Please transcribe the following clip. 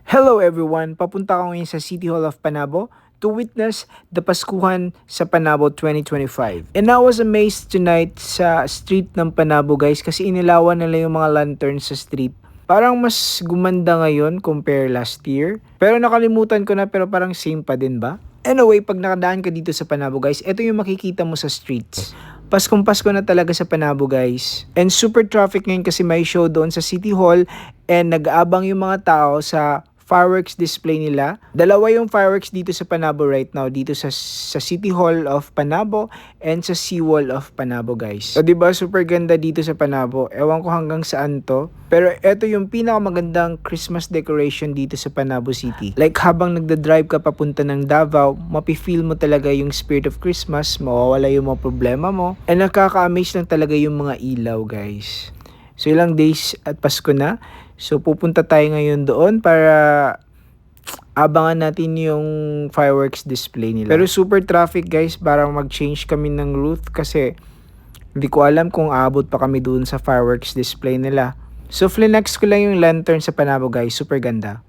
Hello everyone! Papunta ako ngayon sa City Hall of Panabo to witness the Paskuhan sa Panabo 2025. And I was amazed tonight sa street ng Panabo guys kasi inilawan nila yung mga lanterns sa street. Parang mas gumanda ngayon compare last year. Pero nakalimutan ko na pero parang same pa din ba? Anyway, pag nakadaan ka dito sa Panabo guys, ito yung makikita mo sa streets. Paskong Pasko na talaga sa Panabo guys. And super traffic ngayon kasi may show doon sa City Hall and nag-aabang yung mga tao sa fireworks display nila. Dalawa yung fireworks dito sa Panabo right now, dito sa City Hall of Panabo and sa Seawall of Panabo guys. So diba super ganda dito sa Panabo. Ewan ko hanggang saan to. Pero eto yung pinakamagandang Christmas decoration dito sa Panabo City. Like habang nagda-drive ka papunta ng Davao, mapi-feel mo talaga yung spirit of Christmas, mawawala yung mga problema mo. And nakaka-amaze lang talaga yung mga ilaw guys. So ilang days at Pasko na. So pupunta tayo ngayon doon para abangan natin yung fireworks display nila. Pero super traffic guys, parang mag-change kami ng route kasi hindi ko alam kung aabot pa kami doon sa fireworks display nila. So flinex ko lang yung lantern sa Panabo guys, super ganda.